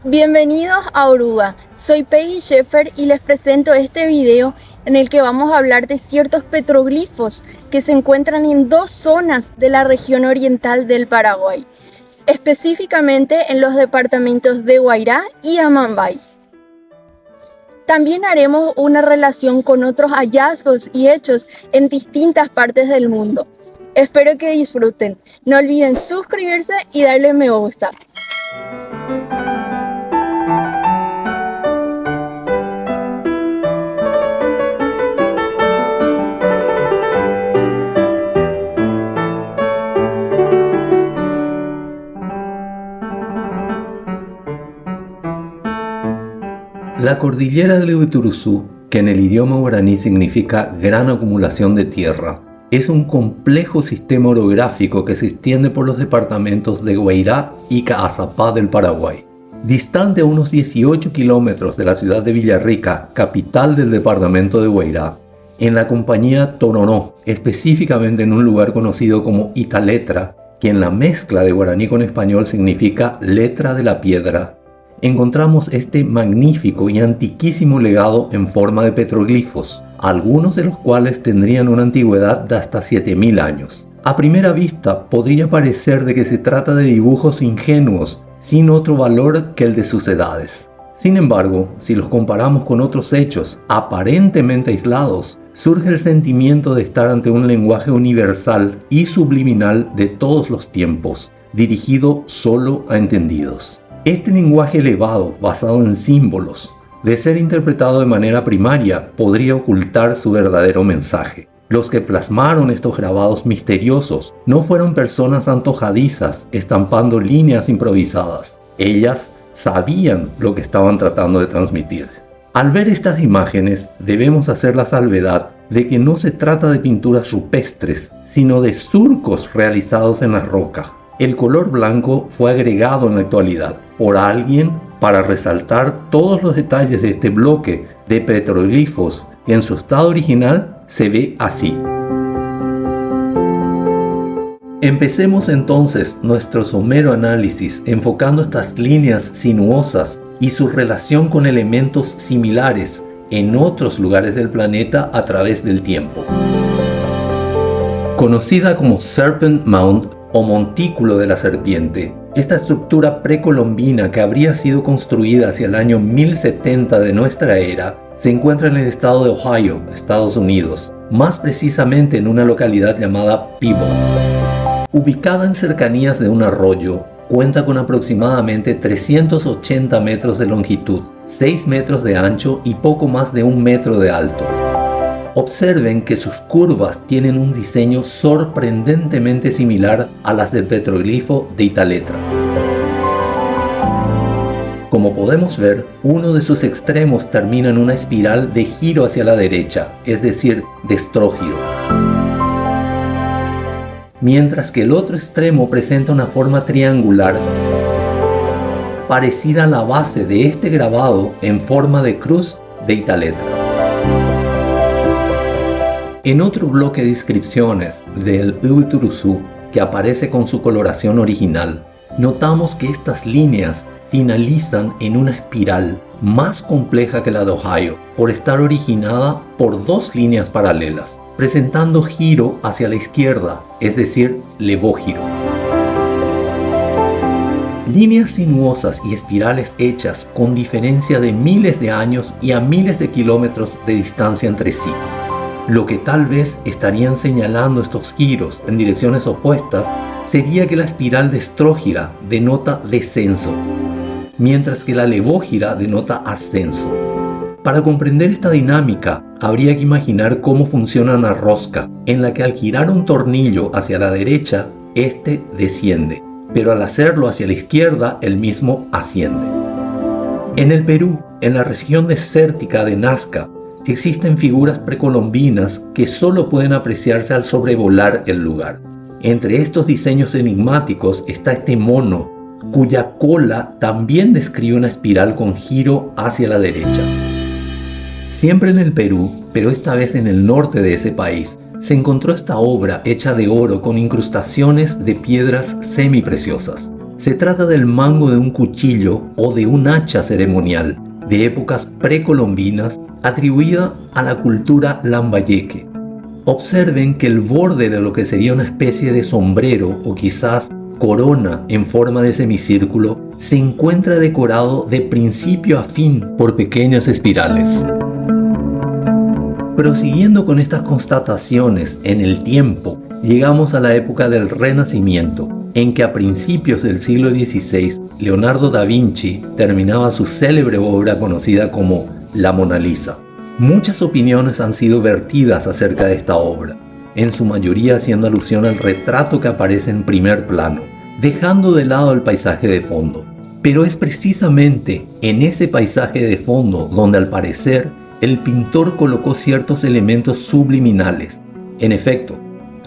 Bienvenidos a Oruba, soy Peggy Sheffer y les presento este video en el que vamos a hablar de ciertos petroglifos que se encuentran en dos zonas de la región oriental del Paraguay, específicamente en los departamentos de Guairá y Amambay. También haremos una relación con otros hallazgos y hechos en distintas partes del mundo. Espero que disfruten. No olviden suscribirse y darle me gusta. La cordillera del Ibituruzú, que en el idioma guaraní significa gran acumulación de tierra, es un complejo sistema orográfico que se extiende por los departamentos de Guairá y Caazapá del Paraguay. Distante a unos 18 kilómetros de la ciudad de Villarrica, capital del departamento de Guairá, en la compañía Toronó, específicamente en un lugar conocido como Italetra, que en la mezcla de guaraní con español significa letra de la piedra, encontramos este magnífico y antiquísimo legado en forma de petroglifos, algunos de los cuales tendrían una antigüedad de hasta 7000 años. A primera vista podría parecer de que se trata de dibujos ingenuos, sin otro valor que el de sus edades. Sin embargo, si los comparamos con otros hechos aparentemente aislados, surge el sentimiento de estar ante un lenguaje universal y subliminal de todos los tiempos, dirigido solo a entendidos. Este lenguaje elevado, basado en símbolos, de ser interpretado de manera primaria, podría ocultar su verdadero mensaje. Los que plasmaron estos grabados misteriosos no fueron personas antojadizas estampando líneas improvisadas. Ellas sabían lo que estaban tratando de transmitir. Al ver estas imágenes, debemos hacer la salvedad de que no se trata de pinturas rupestres, sino de surcos realizados en la roca. El color blanco fue agregado en la actualidad por alguien para resaltar todos los detalles de este bloque de petroglifos que en su estado original se ve así. Empecemos entonces nuestro somero análisis enfocando estas líneas sinuosas y su relación con elementos similares en otros lugares del planeta a través del tiempo. Conocida como Serpent Mound o montículo de la serpiente, esta estructura precolombina que habría sido construida hacia el año 1070 de nuestra era, se encuentra en el estado de Ohio, Estados Unidos, más precisamente en una localidad llamada Peebles. Ubicada en cercanías de un arroyo, cuenta con aproximadamente 380 metros de longitud, 6 metros de ancho y poco más de 1 metro de alto. Observen que sus curvas tienen un diseño sorprendentemente similar a las del petroglifo de Italetra. Como podemos ver, uno de sus extremos termina en una espiral de giro hacia la derecha, es decir, de estrógiro, mientras que el otro extremo presenta una forma triangular, parecida a la base de este grabado en forma de cruz de Italetra. En otro bloque de inscripciones del Ibituruzú, que aparece con su coloración original, notamos que estas líneas finalizan en una espiral más compleja que la de Ohio, por estar originada por dos líneas paralelas, presentando giro hacia la izquierda, es decir, levógiro. Líneas sinuosas y espirales hechas con diferencia de miles de años y a miles de kilómetros de distancia entre sí. Lo que tal vez estarían señalando estos giros en direcciones opuestas sería que la espiral de estrógira denota descenso, mientras que la levógira denota ascenso. Para comprender esta dinámica, habría que imaginar cómo funciona una rosca, en la que al girar un tornillo hacia la derecha, este desciende, pero al hacerlo hacia la izquierda, el mismo asciende. En el Perú, en la región desértica de Nazca, existen figuras precolombinas que solo pueden apreciarse al sobrevolar el lugar. Entre estos diseños enigmáticos está este mono, cuya cola también describe una espiral con giro hacia la derecha. Siempre en el Perú, pero esta vez en el norte de ese país, se encontró esta obra hecha de oro con incrustaciones de piedras semipreciosas. Se trata del mango de un cuchillo o de un hacha ceremonial de épocas precolombinas atribuida a la cultura lambayeque. Observen que el borde de lo que sería una especie de sombrero o quizás corona en forma de semicírculo se encuentra decorado de principio a fin por pequeñas espirales. Prosiguiendo con estas constataciones en el tiempo, llegamos a la época del Renacimiento, en que a principios del siglo XVI, Leonardo da Vinci terminaba su célebre obra conocida como La Mona Lisa. Muchas opiniones han sido vertidas acerca de esta obra, en su mayoría haciendo alusión al retrato que aparece en primer plano, dejando de lado el paisaje de fondo. Pero es precisamente en ese paisaje de fondo donde al parecer el pintor colocó ciertos elementos subliminales. En efecto,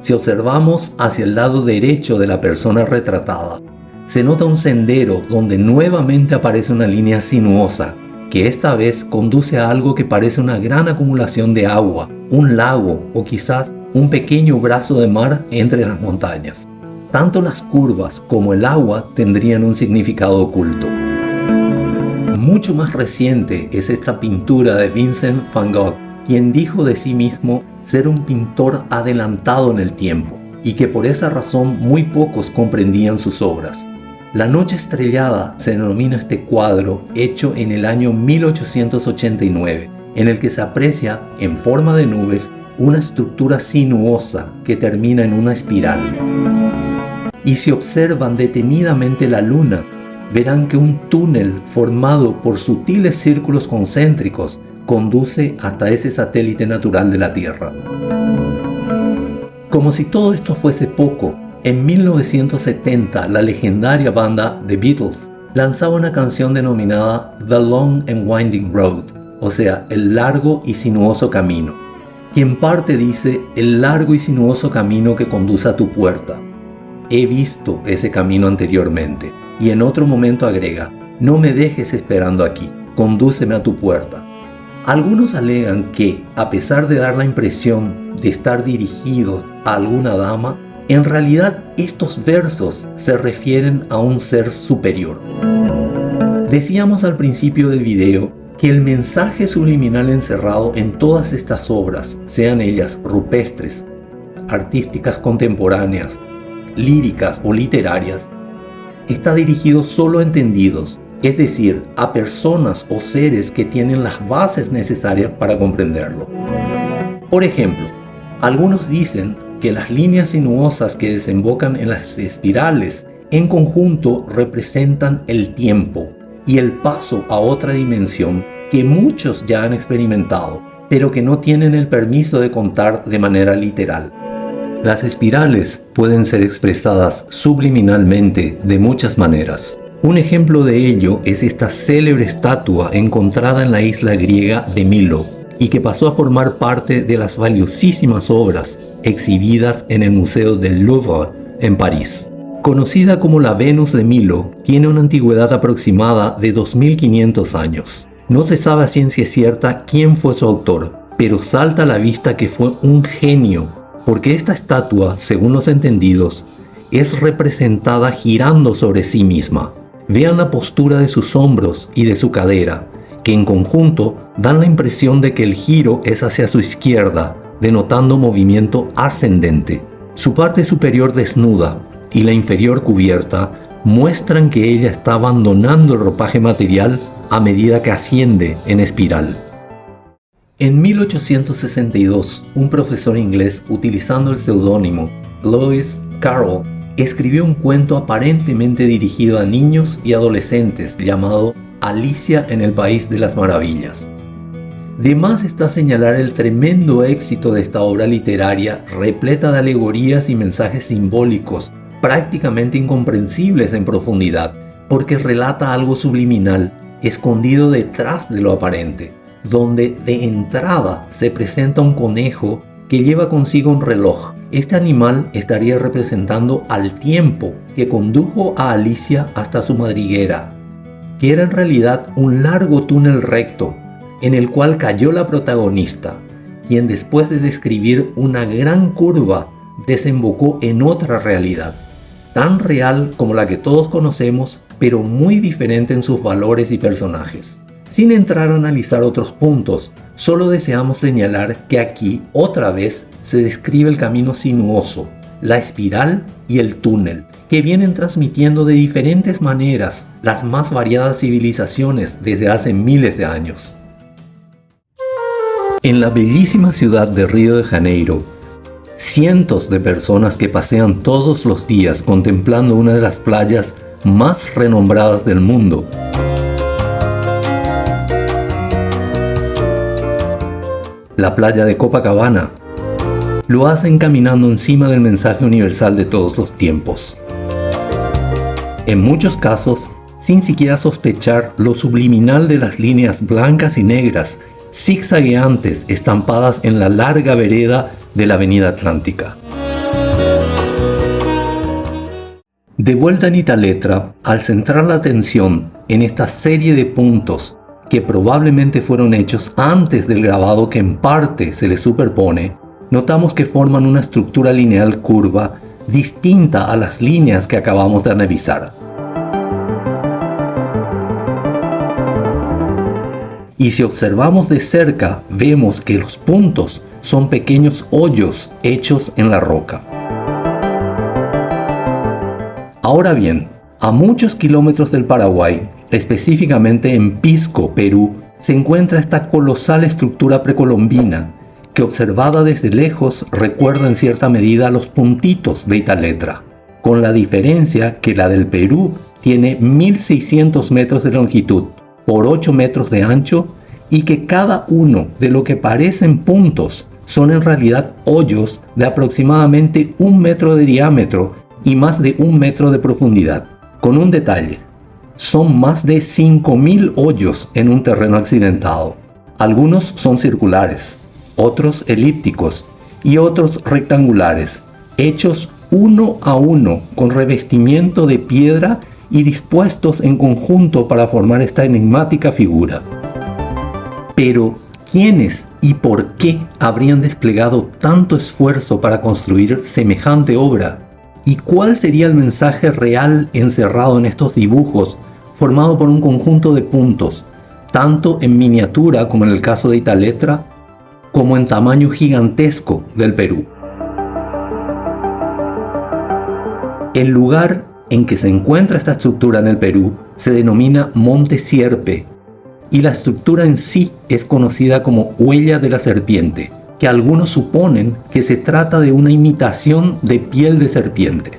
si observamos hacia el lado derecho de la persona retratada, se nota un sendero donde nuevamente aparece una línea sinuosa, que esta vez conduce a algo que parece una gran acumulación de agua, un lago o quizás un pequeño brazo de mar entre las montañas. Tanto las curvas como el agua tendrían un significado oculto. Mucho más reciente es esta pintura de Vincent van Gogh, quien dijo de sí mismo ser un pintor adelantado en el tiempo y que por esa razón muy pocos comprendían sus obras. La Noche Estrellada se denomina este cuadro hecho en el año 1889, en el que se aprecia en forma de nubes una estructura sinuosa que termina en una espiral. Y si observan detenidamente la luna, verán que un túnel formado por sutiles círculos concéntricos conduce hasta ese satélite natural de la Tierra. Como si todo esto fuese poco, en 1970 la legendaria banda The Beatles lanzaba una canción denominada The Long and Winding Road, o sea, el largo y sinuoso camino, que en parte dice el largo y sinuoso camino que conduce a tu puerta. He visto ese camino anteriormente. Y en otro momento agrega, no me dejes esperando aquí, condúceme a tu puerta. Algunos alegan que, a pesar de dar la impresión de estar dirigidos a alguna dama, en realidad estos versos se refieren a un ser superior. Decíamos al principio del video que el mensaje subliminal encerrado en todas estas obras, sean ellas rupestres, artísticas contemporáneas, líricas o literarias, está dirigido solo a entendidos, es decir, a personas o seres que tienen las bases necesarias para comprenderlo. Por ejemplo, algunos dicen que las líneas sinuosas que desembocan en las espirales en conjunto representan el tiempo y el paso a otra dimensión que muchos ya han experimentado, pero que no tienen el permiso de contar de manera literal. Las espirales pueden ser expresadas subliminalmente de muchas maneras. Un ejemplo de ello es esta célebre estatua encontrada en la isla griega de Milo y que pasó a formar parte de las valiosísimas obras exhibidas en el Museo del Louvre en París. Conocida como la Venus de Milo, tiene una antigüedad aproximada de 2500 años. No se sabe a ciencia cierta quién fue su autor, pero salta a la vista que fue un genio, porque esta estatua, según los entendidos, es representada girando sobre sí misma. Vean la postura de sus hombros y de su cadera, que en conjunto dan la impresión de que el giro es hacia su izquierda, denotando movimiento ascendente. Su parte superior desnuda y la inferior cubierta muestran que ella está abandonando el ropaje material a medida que asciende en espiral. En 1862, un profesor inglés, utilizando el seudónimo Lewis Carroll, escribió un cuento aparentemente dirigido a niños y adolescentes llamado Alicia en el País de las Maravillas. De más está señalar el tremendo éxito de esta obra literaria repleta de alegorías y mensajes simbólicos prácticamente incomprensibles en profundidad, porque relata algo subliminal, escondido detrás de lo aparente, donde de entrada se presenta un conejo que lleva consigo un reloj. Este animal estaría representando al tiempo que condujo a Alicia hasta su madriguera, que era en realidad un largo túnel recto en el cual cayó la protagonista, quien después de describir una gran curva desembocó en otra realidad. tan real como la que todos conocemos, pero muy diferente en sus valores y personajes. Sin entrar a analizar otros puntos, solo deseamos señalar que aquí, otra vez, se describe el camino sinuoso, la espiral y el túnel, que vienen transmitiendo de diferentes maneras las más variadas civilizaciones desde hace miles de años. En la bellísima ciudad de Río de Janeiro, cientos de personas que pasean todos los días contemplando una de las playas más renombradas del mundo. La playa de Copacabana. Lo hacen caminando encima del mensaje universal de todos los tiempos. En muchos casos, sin siquiera sospechar lo subliminal de las líneas blancas y negras zigzagueantes estampadas en la larga vereda de la Avenida Atlántica. De vuelta en Italetra, al centrar la atención en esta serie de puntos que probablemente fueron hechos antes del grabado que en parte se les superpone, notamos que forman una estructura lineal curva distinta a las líneas que acabamos de analizar. Y si observamos de cerca, vemos que los puntos son pequeños hoyos hechos en la roca. Ahora bien, a muchos kilómetros del Paraguay, específicamente en Pisco, Perú, se encuentra esta colosal estructura precolombina que, observada desde lejos, recuerda en cierta medida a los puntitos de Italetra, con la diferencia que la del Perú tiene 1600 metros de longitud por 8 metros de ancho y que cada uno de lo que parecen puntos son en realidad hoyos de aproximadamente 1 metro de diámetro y más de 1 metro de profundidad. Con un detalle, son más de 5000 hoyos en un terreno accidentado. Algunos son circulares, otros elípticos y otros rectangulares, hechos uno a uno con revestimiento de piedra y dispuestos en conjunto para formar esta enigmática figura. Pero, ¿quiénes y por qué habrían desplegado tanto esfuerzo para construir semejante obra? ¿Y cuál sería el mensaje real encerrado en estos dibujos, formado por un conjunto de puntos, tanto en miniatura como en el caso de Italetra, como en tamaño gigantesco del Perú? El lugar en que se encuentra esta estructura en el Perú se denomina Monte Sierpe, y la estructura en sí es conocida como huella de la serpiente, que algunos suponen que se trata de una imitación de piel de serpiente.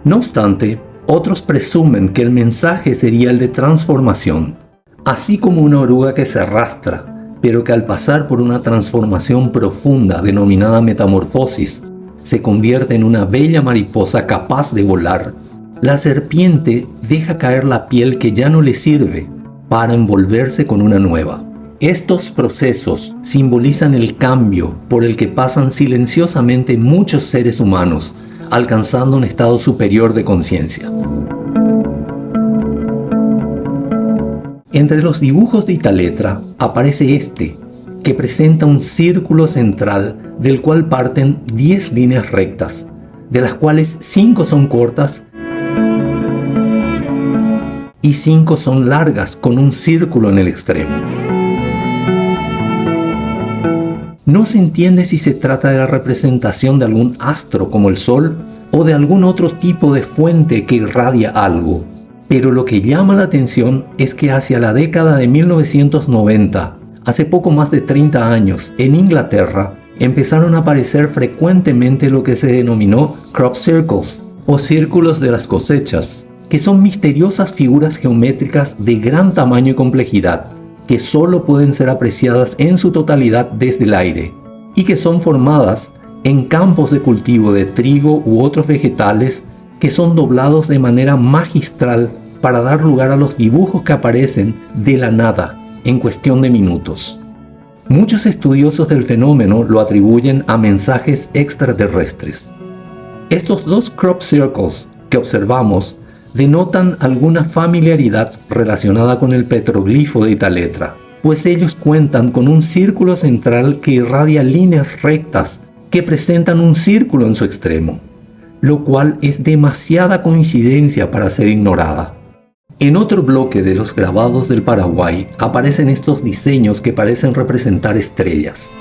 No obstante, otros presumen que el mensaje sería el de transformación, así como una oruga que se arrastra, pero que al pasar por una transformación profunda denominada metamorfosis, se convierte en una bella mariposa capaz de volar. La serpiente deja caer la piel que ya no le sirve para envolverse con una nueva. Estos procesos simbolizan el cambio por el que pasan silenciosamente muchos seres humanos, alcanzando un estado superior de conciencia. Entre los dibujos de Italetra aparece este, que presenta un círculo central del cual parten 10 líneas rectas, de las cuales 5 son cortas y 5 son largas con un círculo en el extremo. No se entiende si se trata de la representación de algún astro como el Sol o de algún otro tipo de fuente que irradia algo, pero lo que llama la atención es que hacia la década de 1990, hace poco más de 30 años, en Inglaterra, empezaron a aparecer frecuentemente lo que se denominó crop circles o círculos de las cosechas, que son misteriosas figuras geométricas de gran tamaño y complejidad, que solo pueden ser apreciadas en su totalidad desde el aire, y que son formadas en campos de cultivo de trigo u otros vegetales que son doblados de manera magistral para dar lugar a los dibujos que aparecen de la nada en cuestión de minutos. Muchos estudiosos del fenómeno lo atribuyen a mensajes extraterrestres. Estos 2 crop circles que observamos denotan alguna familiaridad relacionada con el petroglifo de Italetra, pues ellos cuentan con un círculo central que irradia líneas rectas que presentan un círculo en su extremo. lo cual es demasiada coincidencia para ser ignorada. En otro bloque de los grabados del Paraguay aparecen estos diseños que parecen representar estrellas.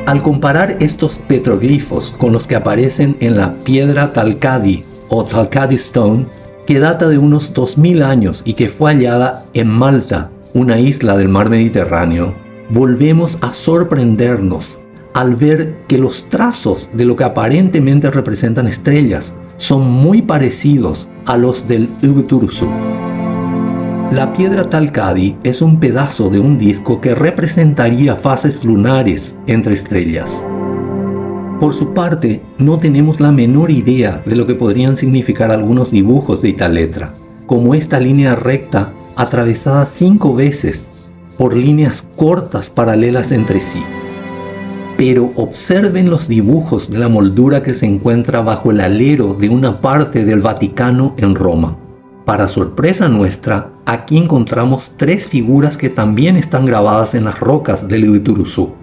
Al comparar estos petroglifos con los que aparecen en la piedra Talcadi o Talcadi Stone, que data de unos 2000 años y que fue hallada en Malta, una isla del mar Mediterráneo, volvemos a sorprendernos al ver que los trazos de lo que aparentemente representan estrellas son muy parecidos a los del Ubuturuzú. La piedra Talcadi es un pedazo de un disco que representaría fases lunares entre estrellas. Por su parte, no tenemos la menor idea de lo que podrían significar algunos dibujos de Italetra, como esta línea recta atravesada 5 veces por líneas cortas paralelas entre sí. Pero observen los dibujos de la moldura que se encuentra bajo el alero de una parte del Vaticano en Roma. Para sorpresa nuestra, aquí encontramos 3 figuras que también están grabadas en las rocas del Ubuturuzú,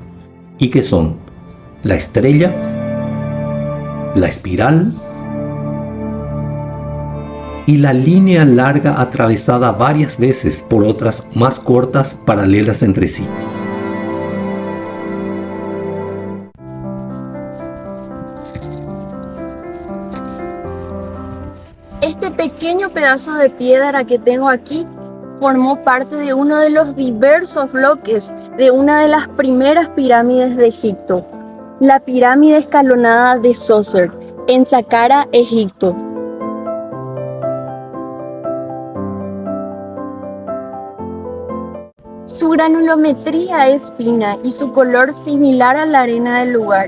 y que son la estrella, la espiral y la línea larga atravesada varias veces por otras más cortas paralelas entre sí. Este pequeño pedazo de piedra que tengo aquí formó parte de uno de los diversos bloques de una de las primeras pirámides de Egipto, la pirámide escalonada de Zoser, en Saqqara, Egipto. Su granulometría es fina y su color similar a la arena del lugar.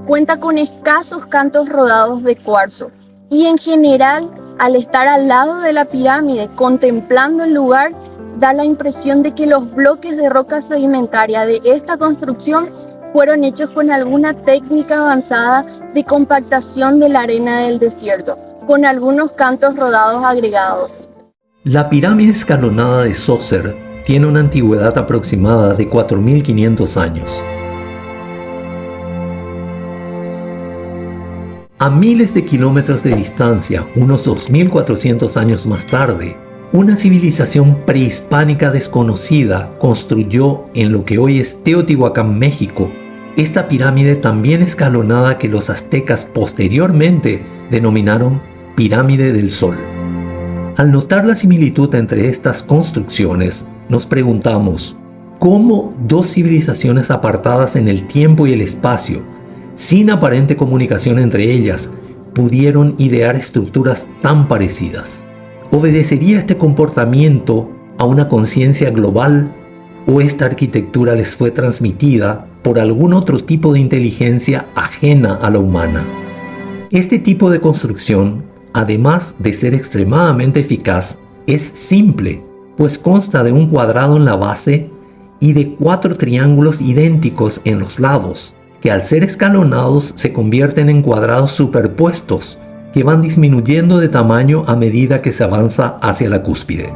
Cuenta con escasos cantos rodados de cuarzo. Y en general, al estar al lado de la pirámide, contemplando el lugar, da la impresión de que los bloques de roca sedimentaria de esta construcción fueron hechos con alguna técnica avanzada de compactación de la arena del desierto, con algunos cantos rodados agregados. La pirámide escalonada de Zoser tiene una antigüedad aproximada de 4.500 años. A miles de kilómetros de distancia, unos 2.400 años más tarde, una civilización prehispánica desconocida construyó en lo que hoy es Teotihuacán, México, esta pirámide también escalonada que los aztecas posteriormente denominaron Pirámide del Sol. Al notar la similitud entre estas construcciones, nos preguntamos, ¿cómo 2 civilizaciones apartadas en el tiempo y el espacio, sin aparente comunicación entre ellas, pudieron idear estructuras tan parecidas? ¿Obedecería este comportamiento a una conciencia global o esta arquitectura les fue transmitida por algún otro tipo de inteligencia ajena a la humana? Este tipo de construcción, además de ser extremadamente eficaz, es simple, pues consta de un cuadrado en la base y de 4 triángulos idénticos en los lados, que al ser escalonados se convierten en cuadrados superpuestos que van disminuyendo de tamaño a medida que se avanza hacia la cúspide.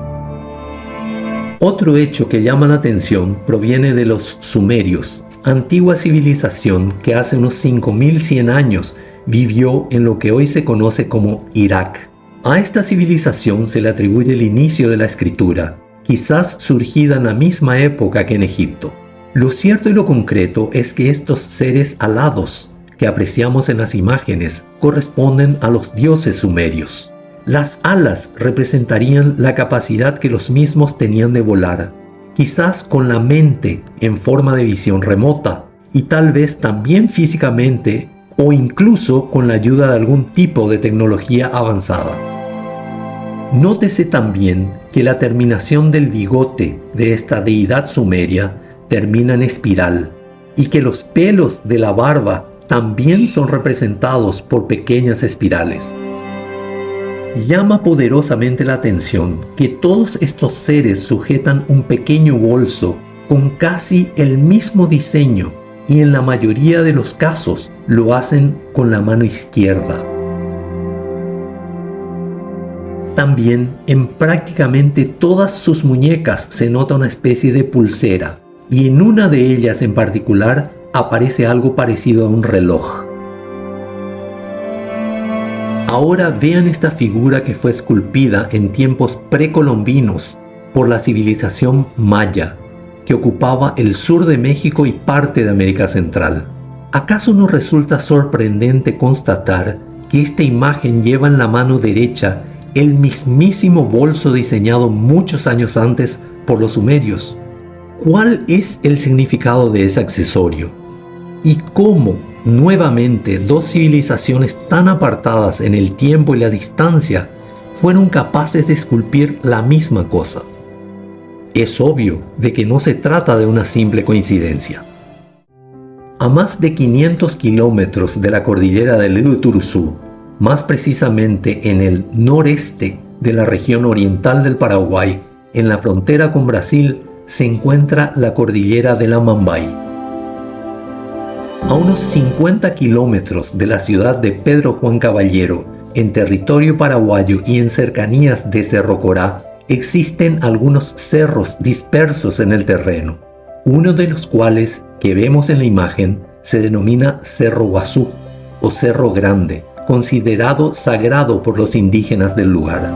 Otro hecho que llama la atención proviene de los sumerios, antigua civilización que hace unos 5100 años vivió en lo que hoy se conoce como Irak. A esta civilización se le atribuye el inicio de la escritura, quizás surgida en la misma época que en Egipto. Lo cierto y lo concreto es que estos seres alados que apreciamos en las imágenes corresponden a los dioses sumerios. Las alas representarían la capacidad que los mismos tenían de volar, quizás con la mente en forma de visión remota y tal vez también físicamente o incluso con la ayuda de algún tipo de tecnología avanzada. Nótese también que la terminación del bigote de esta deidad sumeria termina en espiral y que los pelos de la barba también son representados por pequeñas espirales. Llama poderosamente la atención que todos estos seres sujetan un pequeño bolso con casi el mismo diseño y en la mayoría de los casos lo hacen con la mano izquierda. También en prácticamente todas sus muñecas se nota una especie de pulsera y en una de ellas en particular aparece algo parecido a un reloj. Ahora vean esta figura que fue esculpida en tiempos precolombinos por la civilización maya, que ocupaba el sur de México y parte de América Central. ¿Acaso no resulta sorprendente constatar que esta imagen lleva en la mano derecha el mismísimo bolso diseñado muchos años antes por los sumerios? ¿Cuál es el significado de ese accesorio? ¿Y cómo, nuevamente, dos civilizaciones tan apartadas en el tiempo y la distancia fueron capaces de esculpir la misma cosa? Es obvio de que no se trata de una simple coincidencia. A más de 500 kilómetros de la cordillera del Iguazú, más precisamente en el noreste de la región oriental del Paraguay, en la frontera con Brasil, se encuentra la cordillera del Amambay. A unos 50 kilómetros de la ciudad de Pedro Juan Caballero, en territorio paraguayo y en cercanías de Cerro Corá, existen algunos cerros dispersos en el terreno, uno de los cuales que vemos en la imagen se denomina Cerro Guazú o Cerro Grande, considerado sagrado por los indígenas del lugar.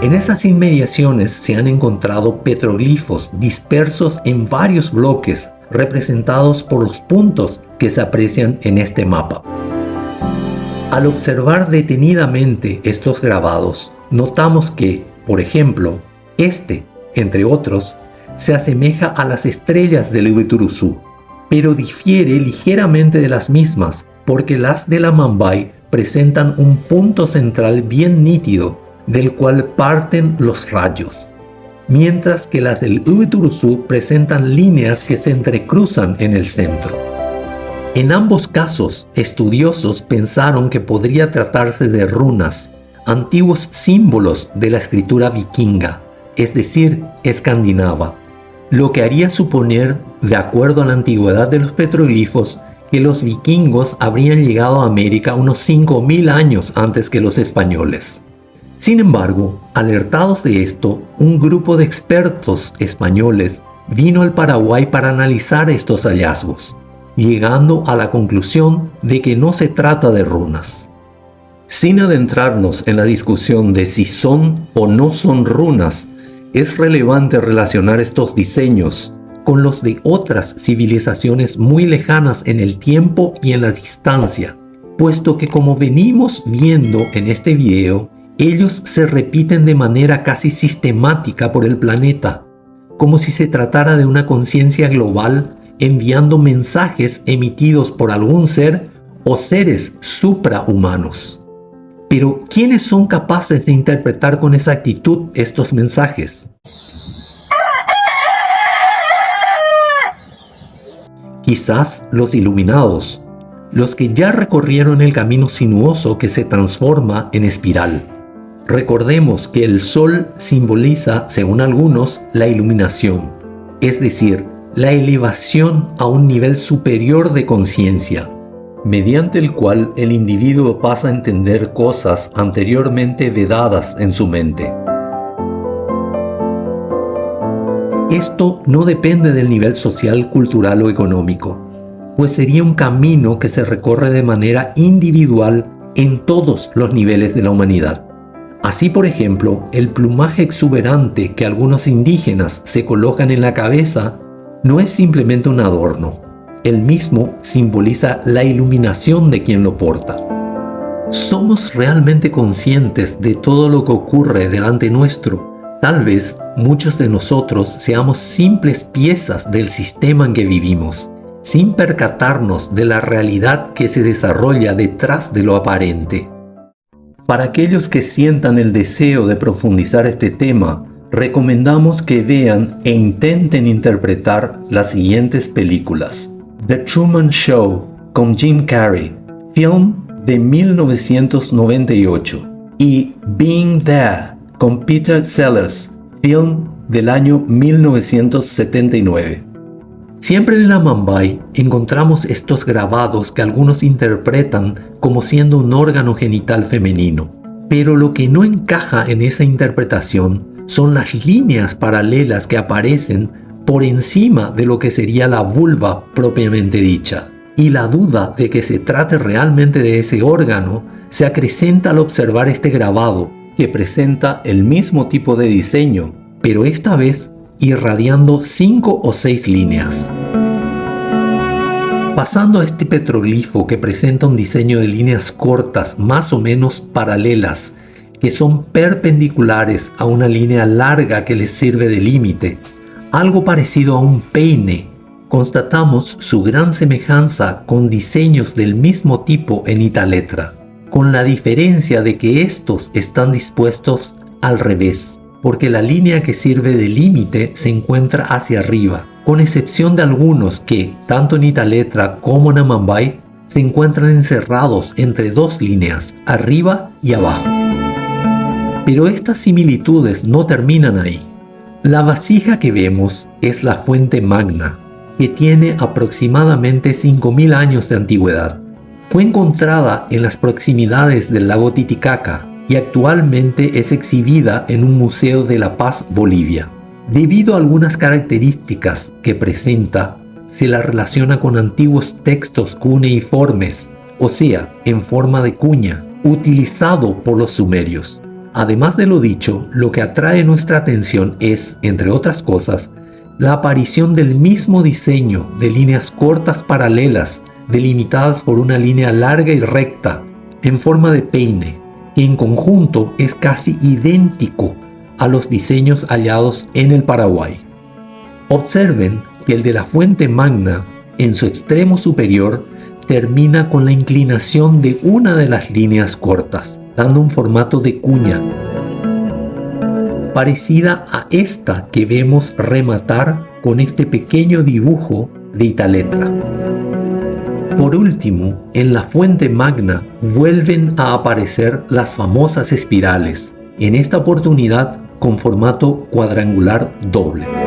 En esas inmediaciones se han encontrado petroglifos dispersos en varios bloques representados por los puntos que se aprecian en este mapa. Al observar detenidamente estos grabados, notamos que, por ejemplo, entre otros, se asemeja a las estrellas del Iguazú, pero difiere ligeramente de las mismas porque las del Amambay presentan un punto central bien nítido del cual parten los rayos, mientras que las del Iguazú presentan líneas que se entrecruzan en el centro. En ambos casos, estudiosos pensaron que podría tratarse de runas, antiguos símbolos de la escritura vikinga, es decir, escandinava, lo que haría suponer, de acuerdo a la antigüedad de los petroglifos, que los vikingos habrían llegado a América unos 5.000 años antes que los españoles. Sin embargo, alertados de esto, un grupo de expertos españoles vino al Paraguay para analizar estos hallazgos, llegando a la conclusión de que no se trata de runas. Sin adentrarnos en la discusión de si son o no son runas, es relevante relacionar estos diseños con los de otras civilizaciones muy lejanas en el tiempo y en la distancia, puesto que, como venimos viendo en este video, ellos se repiten de manera casi sistemática por el planeta, como si se tratara de una conciencia global enviando mensajes emitidos por algún ser o seres suprahumanos. Pero, ¿quiénes son capaces de interpretar con exactitud estos mensajes? Quizás los iluminados, los que ya recorrieron el camino sinuoso que se transforma en espiral. Recordemos que el sol simboliza, según algunos, la iluminación, es decir, la elevación a un nivel superior de conciencia, mediante el cual el individuo pasa a entender cosas anteriormente vedadas en su mente. Esto no depende del nivel social, cultural o económico, pues sería un camino que se recorre de manera individual en todos los niveles de la humanidad. Así, por ejemplo, el plumaje exuberante que algunos indígenas se colocan en la cabeza no es simplemente un adorno. El mismo simboliza la iluminación de quien lo porta. ¿Somos realmente conscientes de todo lo que ocurre delante nuestro? Tal vez muchos de nosotros seamos simples piezas del sistema en que vivimos, sin percatarnos de la realidad que se desarrolla detrás de lo aparente. Para aquellos que sientan el deseo de profundizar este tema, recomendamos que vean e intenten interpretar las siguientes películas: The Truman Show con Jim Carrey, film de 1998, y Being There con Peter Sellers, film del año 1979. Siempre en el Amambay encontramos estos grabados que algunos interpretan como siendo un órgano genital femenino, pero lo que no encaja en esa interpretación son las líneas paralelas que aparecen por encima de lo que sería la vulva propiamente dicha. y la duda de que se trate realmente de ese órgano se acrecenta al observar este grabado, que presenta el mismo tipo de diseño, pero esta vez irradiando 5 o 6 líneas. Pasando a este petroglifo que presenta un diseño de líneas cortas más o menos paralelas, que son perpendiculares a una línea larga que les sirve de límite, algo parecido a un peine, constatamos su gran semejanza con diseños del mismo tipo en Italetra, con la diferencia de que estos están dispuestos al revés, porque la línea que sirve de límite se encuentra hacia arriba, con excepción de algunos que, tanto en Italetra como en Amambay, se encuentran encerrados entre dos líneas, arriba y abajo. Pero estas similitudes no terminan ahí. La vasija que vemos es la fuente magna, que tiene aproximadamente 5.000 años de antigüedad. Fue encontrada en las proximidades del lago Titicaca y actualmente es exhibida en un museo de La Paz, Bolivia. Debido a algunas características que presenta, se la relaciona con antiguos textos cuneiformes, o sea, en forma de cuña, utilizado por los sumerios. Además de lo dicho, lo que atrae nuestra atención es, entre otras cosas, la aparición del mismo diseño de líneas cortas paralelas, delimitadas por una línea larga y recta, en forma de peine, que en conjunto es casi idéntico a los diseños hallados en el Paraguay. Observen que el de la fuente magna, en su extremo superior, termina con la inclinación de una de las líneas cortas, dando un formato de cuña, parecida a esta que vemos rematar con este pequeño dibujo de Italetra. Por último, en la fuente magna vuelven a aparecer las famosas espirales, en esta oportunidad con formato cuadrangular doble.